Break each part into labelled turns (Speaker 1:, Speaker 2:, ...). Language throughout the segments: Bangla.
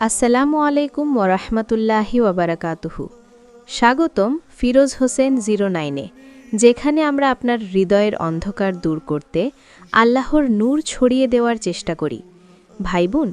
Speaker 1: আসসালামু আলাইকুম ওরহমতুল্লাহি ওবরাকাতুহু। স্বাগতম ফিরোজ হোসেন 09-এ, যেখানে আমরা আপনার হৃদয়ের অন্ধকার দূর করতে আল্লাহর নূর ছড়িয়ে দেওয়ার চেষ্টা করি। ভাই বোন,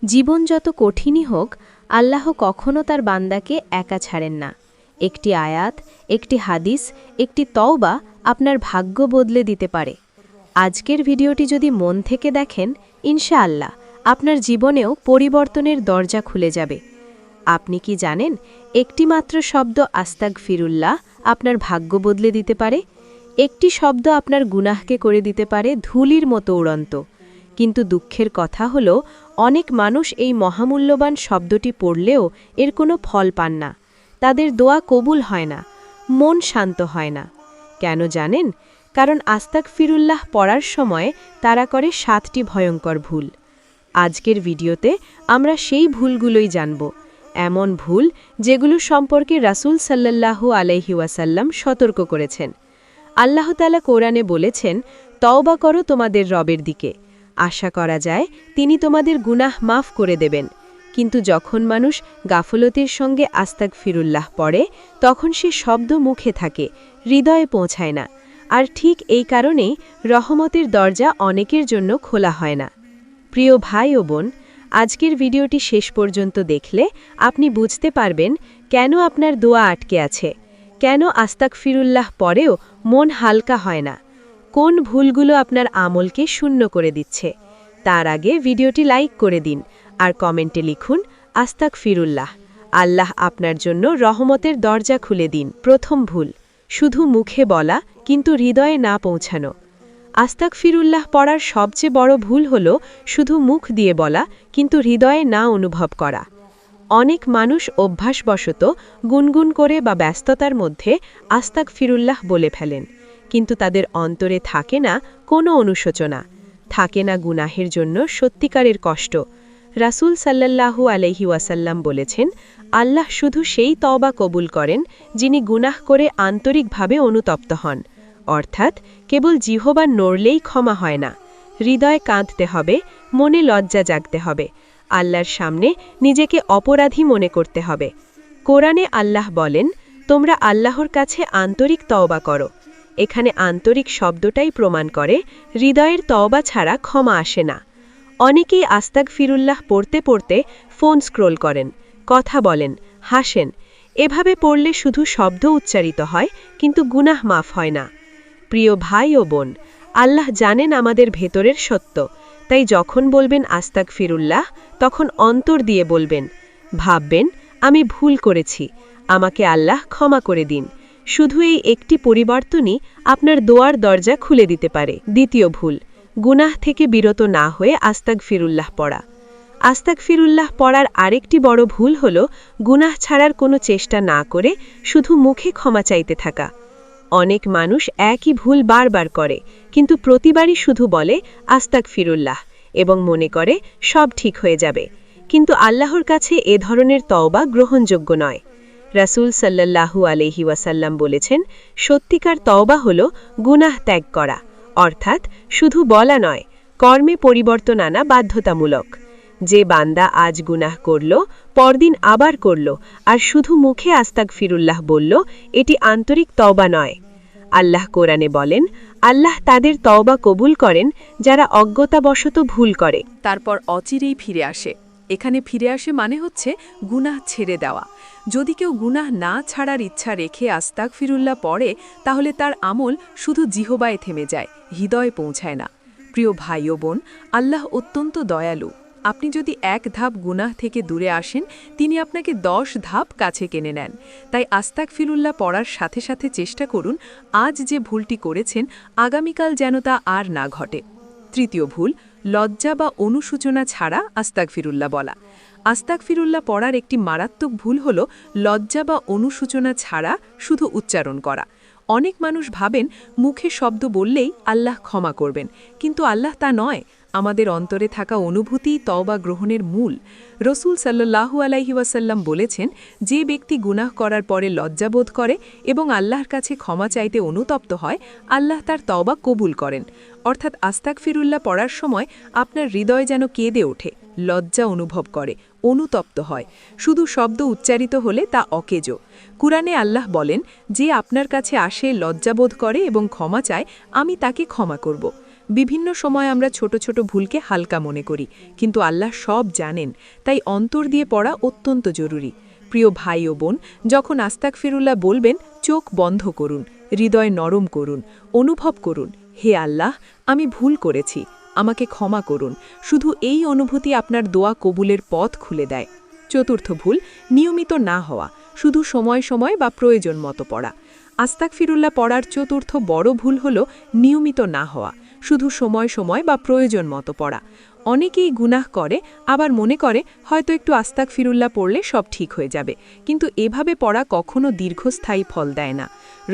Speaker 1: জীবন যত কঠিনই হোক, আল্লাহ কখনো তার বান্দাকে একা ছাড়েন না। একটি আয়াত, একটি হাদিস, একটি তওবা আপনার ভাগ্য বদলে দিতে পারে। আজকের ভিডিওটি যদি মন থেকে দেখেন, ইনশাআল্লাহ আপনার জীবনেও পরিবর্তনের দরজা খুলে যাবে। আপনি কি জানেন, একটি মাত্র শব্দ আস্তাগফিরুল্লাহ আপনার ভাগ্য বদলে দিতে পারে। একটি শব্দ আপনার গুনাহকে করে দিতে পারে ধুলির মতো উড়ন্ত। কিন্তু দুঃখের কথা হলো, অনেক মানুষ এই মহামূল্যবান শব্দটি পড়লেও এর কোনো ফল পান না। তাদের দোয়া কবুল হয় না, মন শান্ত হয় না। কেন জানেন? কারণ আস্তাগফিরুল্লাহ পড়ার সময় তারা করে 7টি ভয়ঙ্কর ভুল। আজকের ভিডিওতে আমরা সেই ভুলগুলোই জানব, এমন ভুল যেগুলো সম্পর্কে রাসূল সাল্লাল্লাহু আলাইহি ওয়াসাল্লাম সতর্ক করেছেন। আল্লাহ তাআলা কোরআনে বলেছেন, তওবা করো তোমাদের রবের দিকে, আশা করা যায় তিনি তোমাদের গুনাহ মাফ করে দেবেন। কিন্তু যখন মানুষ গাফলতির সঙ্গে আস্তাগফিরুল্লাহ পড়ে, তখন সে শব্দ মুখে থাকে, হৃদয়ে পৌঁছায় না। আর ঠিক এই কারণেই রহমতের দরজা অনেকের জন্য খোলা হয় না। প্রিয় ভাই ও বোন, আজকের ভিডিওটি শেষ পর্যন্ত দেখলে আপনি বুঝতে পারবেন কেন আপনার দোয়া আটকে আছে, কেন আস্তাগফিরুল্লাহ পরেও মন হালকা হয় না, কোন ভুলগুলো আপনার আমলকে শূন্য করে দিচ্ছে। তার আগে ভিডিওটি লাইক করে দিন আর কমেন্টে লিখুন আস্তাগফিরুল্লাহ। আল্লাহ আপনার জন্য রহমতের দরজা খুলে দিন। প্রথম ভুল, শুধু মুখে বলা কিন্তু হৃদয়ে না পৌঁছানো। আস্তাগফিরুল্লাহ পড়ার সবচেয়ে বড় ভুল হল শুধু মুখ দিয়ে বলা কিন্তু হৃদয়ে না অনুভব করা। অনেক মানুষ অভ্যাসবশত গুনগুন করে বা ব্যস্ততার মধ্যে আস্তাগফিরুল্লাহ বলে ফেলেন, কিন্তু তাদের অন্তরে থাকে না কোনো অনুশোচনা, থাকে না গুনাহের জন্য সত্যিকারের কষ্ট। রাসূল সাল্লাল্লাহু আলাইহি ওয়াসাল্লাম বলেছেন, আল্লাহ শুধু সেই তওবা কবুল করেন যিনি গুনাহ করে আন্তরিকভাবে অনুতপ্ত হন। অর্থাৎ কেবল জিহবা নড়লেই ক্ষমা হয় না, হৃদয়ে কাঁদতে হবে, মনে লজ্জা জাগতে হবে, আল্লাহর সামনে নিজেকে অপরাধী মনে করতে হবে। কোরআনে আল্লাহ বলেন, তোমরা আল্লাহর কাছে আন্তরিক তওবা করো। এখানে আন্তরিক শব্দটাই প্রমাণ করে হৃদয়ের তওবা ছাড়া ক্ষমা আসে না। অনেকেই আস্তাগফিরুল্লাহ পড়তে পড়তে ফোন স্ক্রোল করেন, কথা বলেন, হাসেন। এভাবে পড়লে শুধু শব্দ উচ্চারিত হয় কিন্তু গুনাহ মাফ হয় না। প্রিয় ভাই ও বোন, আল্লাহ জানেন আমাদের ভেতরের সত্য, তাই যখন বলবেন আস্তাগফিরুল্লাহ, তখন অন্তর দিয়ে বলবেন। ভাববেন, আমি ভুল করেছি, আমাকে আল্লাহ ক্ষমা করে দিন। শুধু এই একটি পরিবর্তনই আপনার দোয়ার দরজা খুলে দিতে পারে। দ্বিতীয় ভুল, গুনাহ থেকে বিরত না হয়ে আস্তাগফিরুল্লাহ পড়া। আস্তাগফিরুল্লাহ পড়ার আরেকটি বড় ভুল হল গুনাহ ছাড়ার কোনো চেষ্টা না করে শুধু মুখে ক্ষমা চাইতে থাকা। অনেক মানুষ একই ভুল বারবার করে, কিন্তু প্রতিবারই শুধু বলে আস্তাগফিরুল্লাহ এবং মনে করে সব ঠিক হয়ে যাবে। কিন্তু আল্লাহর কাছে এ ধরনের তওবা গ্রহণযোগ্য নয়। রাসূল সাল্লাল্লাহু আলাইহি ওয়াসাল্লাম বলেছেন, সত্যিকার তওবা হল গুনাহ ত্যাগ করা, অর্থাৎ শুধু বলা নয়, কর্মে পরিবর্তন আনা বাধ্যতামূলক। যে বান্দা আজ গুনাহ করল, পরদিন আবার করল, আর শুধু মুখে আস্তাগফিরুল্লাহ বলল, এটি আন্তরিক তওবা নয়। আল্লাহ কোরআনে বলেন, আল্লাহ তাদের তওবা কবুল করেন যারা অজ্ঞতাবশত ভুল করে,
Speaker 2: তারপর অচিরেই ফিরে আসে। এখানে ফিরে আসে মানে হচ্ছে গুনাহ ছেড়ে দেওয়া। যদি কেউ গুনাহ না ছাড়ার ইচ্ছা রেখে আস্তাগফিরুল্লাহ পড়ে, তাহলে তার আমল শুধু জিহবায় থেমে যায়, হৃদয়ে পৌঁছায় না। প্রিয় ভাই ও বোন, আল্লাহ অত্যন্ত দয়ালু। আপনি যদি এক ধাপ গুনাহ থেকে দূরে আসেন, তিনি আপনাকে 10 ধাপ কাছে টেনে নেন। তাই আস্তাগফিরুল্লাহ পড়ার সাথে সাথে চেষ্টা করুন, আজ যে ভুলটি করেছেন আগামীকাল যেন তা আর না ঘটে। তৃতীয় ভুল, লজ্জা বা অনুশোচনা ছাড়া আস্তাগফিরুল্লাহ বলা। আস্তাগফিরুল্লাহ পড়ার একটি মারাত্মক ভুল হল লজ্জা বা অনুশোচনা ছাড়া শুধু উচ্চারণ করা। অনেক মানুষ ভাবেন মুখে শব্দ বললেই আল্লাহ ক্ষমা করবেন, কিন্তু আল্লাহ তা নয়। আমাদের অন্তরে থাকা অনুভূতি তওবা গ্রহণের মূল। রসুল সাল্লাল্লাহু আলাইহি ওয়াসাল্লাম বলেছেন, যে ব্যক্তি গুনাহ করার পরে লজ্জাবোধ করে এবং আল্লাহর কাছে ক্ষমা চাইতে অনুতপ্ত হয়, আল্লাহ তার তওবা কবুল করেন। অর্থাৎ আস্তাগফিরুল্লাহ পড়ার সময় আপনার হৃদয় যেন কেঁদে ওঠে, লজ্জা অনুভব করে, অনুতপ্ত হয়। শুধু শব্দ উচ্চারিত হলে তা অকেজো। কুরআনে আল্লাহ বলেন, যে আপনার কাছে আসে, লজ্জাবোধ করে এবং ক্ষমা চায়, আমি তাকে ক্ষমা করব। বিভিন্ন সময় আমরা ছোট ছোট ভুলকে হালকা মনে করি, কিন্তু আল্লাহ সব জানেন, তাই অন্তর দিয়ে পড়া অত্যন্ত জরুরি। প্রিয় ভাই ও বোন, যখন আস্তাগফিরুল্লাহ বলবেন, চোখ বন্ধ করুন, হৃদয় নরম করুন, অনুভব করুন, হে আল্লাহ, আমি ভুল করেছি, আমাকে ক্ষমা করুন। শুধু এই অনুভূতি আপনার দোয়া কবুলের পথ খুলে দেয়। চতুর্থ ভুল, নিয়মিত না হওয়া, শুধু সময় সময় বা প্রয়োজন মতো পড়া। আস্তাগফিরুল্লাহ পড়ার চতুর্থ বড় ভুল হল নিয়মিত না হওয়া, শুধু সময় সময় বা প্রয়োজন মতো পড়া। অনেকেই গুনাহ করে, আবার মনে করে হয়তো একটু আস্তাগফিরুল্লাহ পড়লে সব ঠিক হয়ে যাবে, কিন্তু এভাবে পড়া কখনো দীর্ঘস্থায়ী ফল দেয় না।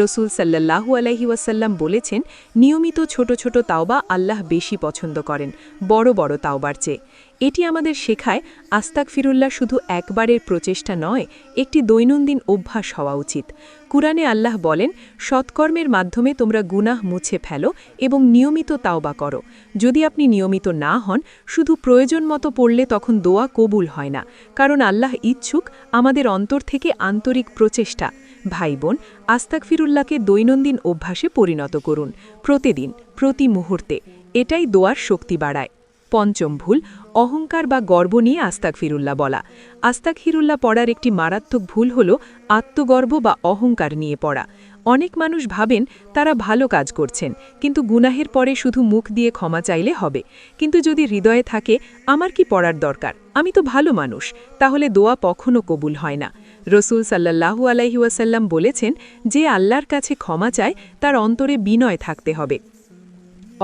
Speaker 2: রসুল সাল্লাল্লাহু আলাইহি ওয়াসাল্লাম বলেছেন, নিয়মিত ছোট ছোট তাওবা আল্লাহ বেশি পছন্দ করেন বড় বড় তাওবার চেয়ে। এটি আমাদের শেখায়, আস্তাগফিরুল্লাহ শুধু একবারের প্রচেষ্টা নয়, একটি দৈনন্দিন অভ্যাস হওয়া উচিত। কুরআনে আল্লাহ বলেন, সৎকর্মের মাধ্যমে তোমরা গুনাহ মুছে ফেলো এবং নিয়মিত তাওবা করো। যদি আপনি নিয়মিত না হন, শুধু প্রয়োজন মতো পড়লে তখন দোয়া কবুল হয় না, কারণ আল্লাহ ইচ্ছুক আমাদের অন্তর থেকে আন্তরিক প্রচেষ্টা। ভাই বোন, আস্তাগফিরুল্লাহকে দৈনন্দিন অভ্যাসে পরিণত করুন, প্রতিদিন, প্রতি মুহূর্তে। এটাই দোয়ার শক্তি বাড়ায়। পঞ্চম ভুল, অহংকার বা গর্ব নিয়ে আস্তাগফিরুল্লাহ বলা। আস্তাগফিরুল্লাহ পড়ার একটি মারাত্মক ভুল হল আত্মগর্ব বা অহংকার নিয়ে পড়া। অনেক মানুষ ভাবেন তারা ভালো কাজ করছেন, কিন্তু গুনাহের পরে শুধু মুখ দিয়ে ক্ষমা চাইলে হবে। কিন্তু যদি হৃদয়ে থাকে, আমার কি পড়ার দরকার, আমি তো ভালো মানুষ, তাহলে দোয়া কখনো কবুল হয় না। রসুল সাল্লাল্লাহু আলাইহি ওয়াসাল্লাম বলেছেন, যে আল্লাহর কাছে ক্ষমা চায়, তার অন্তরে বিনয় থাকতে হবে।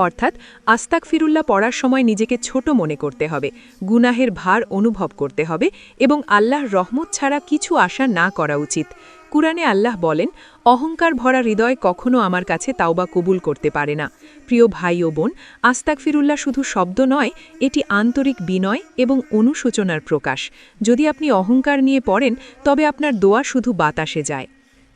Speaker 2: অর্থাৎ আস্তাগফিরুল্লাহ পড়ার সময় নিজেকে ছোট মনে করতে হবে, গুনাহের ভার অনুভব করতে হবে এবং আল্লাহর রহমত ছাড়া কিছু আশা না করা উচিত। কুরআনে আল্লাহ বলেন, অহংকার ভরা হৃদয় কখনো আমার কাছে তাওবা কবুল করতে পারে না। প্রিয় ভাই ও বোন, আস্তাগফিরুল্লাহ শুধু শব্দ নয়, এটি আন্তরিক বিনয় এবং অনুশোচনার প্রকাশ। যদি আপনি অহংকার নিয়ে পড়েন, তবে আপনার দোয়া শুধু বাতাসে যায়।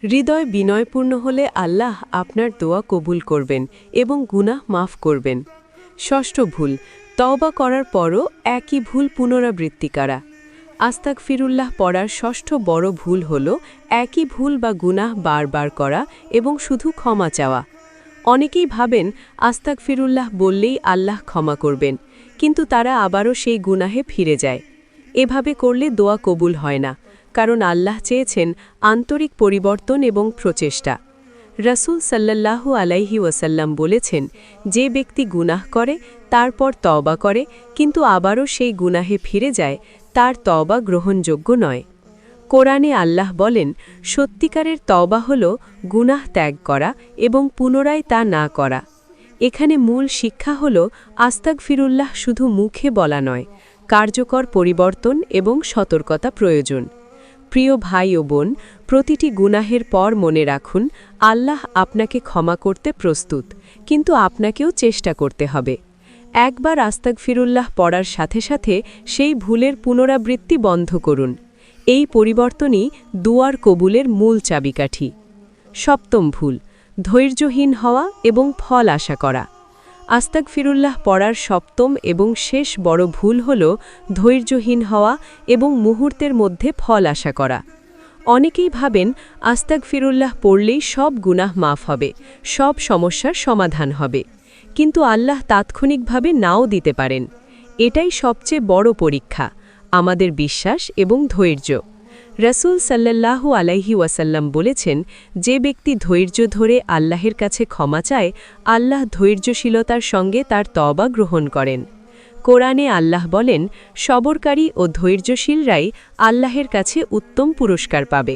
Speaker 3: হৃদয় বিনয়পূর্ণ হলে আল্লাহ আপনার দোয়া কবুল করবেন এবং গুনাহ মাফ করবেন। ষষ্ঠ ভুল, তওবা করার পরও একই ভুল পুনরাবৃত্তি করা। আস্তাগফিরুল্লাহ পড়ার ষষ্ঠ বড় ভুল হল একই ভুল বা গুনাহ বারবার করা এবং শুধু ক্ষমা চাওয়া। অনেকেই ভাবেন আস্তাগফিরুল্লাহ বললেই আল্লাহ ক্ষমা করবেন, কিন্তু তারা আবারও সেই গুনাহে ফিরে যায়। এভাবে করলে দোয়া কবুল হয় না, কারণ আল্লাহ চেয়েছেন আন্তরিক পরিবর্তন এবং প্রচেষ্টা। রাসূল সাল্লাল্লাহু আলাইহি ওয়াসাল্লাম বলেছেন, যে ব্যক্তি গুনাহ করে তারপর তওবা করে কিন্তু আবারও সেই গুনাহে ফিরে যায়, তার তওবা গ্রহণযোগ্য নয়। কোরআনে আল্লাহ বলেন, সত্যিকারের তওবা হল গুনাহ ত্যাগ করা এবং পুনরায় তা না করা। এখানে মূল শিক্ষা হল আস্তাগফিরুল্লাহ শুধু মুখে বলা নয়, কার্যকর পরিবর্তন এবং সতর্কতা প্রয়োজন। প্রিয় ভাই ও বোন, প্রতিটি গুনাহের পর মনে রাখুন, আল্লাহ আপনাকে ক্ষমা করতে প্রস্তুত, কিন্তু আপনাকেও চেষ্টা করতে হবে। একবার আস্তাগফিরুল্লাহ পড়ার সাথে সাথে সেই ভুলের পুনরাবৃত্তি বন্ধ করুন। এই পরিবর্তনই দুয়ার কবুলের মূল চাবিকাঠি। সপ্তম ভুল, ধৈর্যহীন হওয়া এবং ফল আশা করা। আস্তাগফিরুল্লাহ পড়ার সপ্তম এবং শেষ বড় ভুল হল ধৈর্যহীন হওয়া এবং মুহূর্তের মধ্যে ফল আশা করা। অনেকেই ভাবেন আস্তাগফিরুল্লাহ পড়লেই সব গুনাহ মাফ হবে, সব সমস্যার সমাধান হবে, কিন্তু আল্লাহ তাৎক্ষণিকভাবে নাও দিতে পারেন। এটাই সবচেয়ে বড় পরীক্ষা, আমাদের বিশ্বাস এবং ধৈর্য। রাসূল সাল্লাল্লাহু আলাইহি ওয়াসাল্লাম বলেছেন, যে ব্যক্তি ধৈর্য ধরে আল্লাহের কাছে ক্ষমা চায়, আল্লাহ ধৈর্যশীলতার সঙ্গে তার তওবা গ্রহণ করেন। কোরআনে আল্লাহ বলেন, সবরকারী ও ধৈর্যশীলরাই আল্লাহের কাছে উত্তম পুরস্কার পাবে।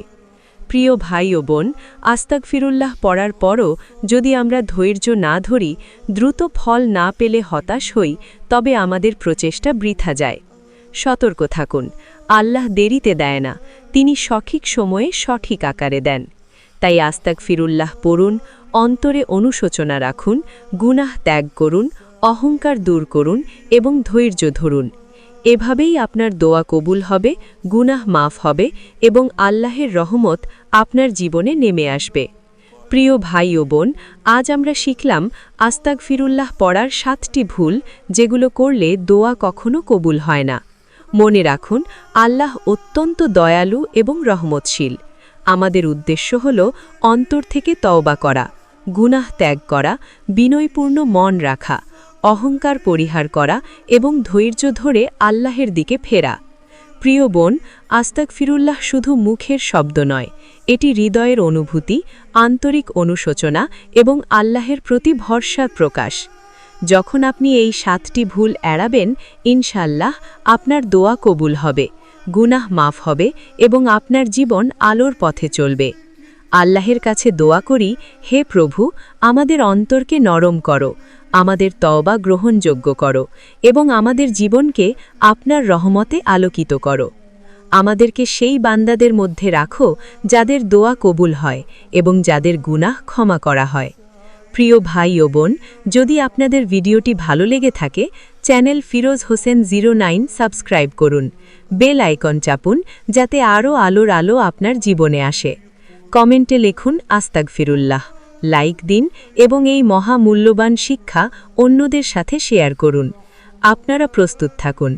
Speaker 3: প্রিয় ভাই ও বোন, আস্তাগফিরুল্লাহ পড়ার পরও যদি আমরা ধৈর্য না ধরি, দ্রুত ফল না পেলে হতাশ হই, তবে আমাদের প্রচেষ্টা বৃথা যায়। সতর্ক থাকুন, আল্লাহ দেরিতে দেয় না, তিনি সঠিক সময়ে সঠিক আকারে দেন। তাই আস্তাগফিরুল্লাহ পড়ুন, অন্তরে অনুশোচনা রাখুন, গুনাহ ত্যাগ করুন, অহংকার দূর করুন এবং ধৈর্য ধরুন। এভাবেই আপনার দোয়া কবুল হবে, গুনাহ মাফ হবে এবং আল্লাহের রহমত আপনার জীবনে নেমে আসবে। প্রিয় ভাই ও বোন, আজ আমরা শিখলাম আস্তাগফিরুল্লাহ পড়ার 7টি ভুল, যেগুলো করলে দোয়া কখনো কবুল হয় না। মনে রাখুন, আল্লাহ অত্যন্ত দয়ালু এবং রহমতশীল। আমাদের উদ্দেশ্য হল অন্তর থেকে তওবা করা, গুনাহ ত্যাগ করা, বিনয়পূর্ণ মন রাখা, অহংকার পরিহার করা এবং ধৈর্য ধরে আল্লাহের দিকে ফেরা। প্রিয় বোন, আস্তাগফিরুল্লাহ শুধু মুখের শব্দ নয়, এটি হৃদয়ের অনুভূতি, আন্তরিক অনুশোচনা এবং আল্লাহের প্রতি ভরসার প্রকাশ। যখন আপনি এই 7টি ভুল এড়াবেন, ইনশাআল্লাহ আপনার দোয়া কবুল হবে, গুনাহ মাফ হবে এবং আপনার জীবন আলোর পথে চলবে। আল্লাহের কাছে দোয়া করি, হে প্রভু, আমাদের অন্তরকে নরম করো, আমাদের তওবা গ্রহণযোগ্য করো এবং আমাদের জীবনকে আপনার রহমতে আলোকিত করো। আমাদেরকে সেই বান্দাদের মধ্যে রাখো যাদের দোয়া কবুল হয় এবং যাদের গুনাহ ক্ষমা করা হয়। প্রিয় ভাই ও বোন, যদি আপনাদের ভিডিওটি ভালো লেগে থাকে, চ্যানেল ফিরোজ হোসেন 09 সাবস্ক্রাইব করুন, বেল আইকন চাপুন যাতে আরও আলোর আলো আপনার জীবনে আসে। কমেন্টে লিখুন আস্তাগফিরুল্লাহ, লাইক দিন এবং এই মহামূল্যবান শিক্ষা অন্যদের সাথে শেয়ার করুন। আপনারা প্রস্তুত থাকুন,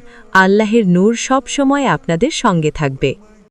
Speaker 3: আল্লাহের নূর সব সময় আপনাদের সঙ্গে থাকবে।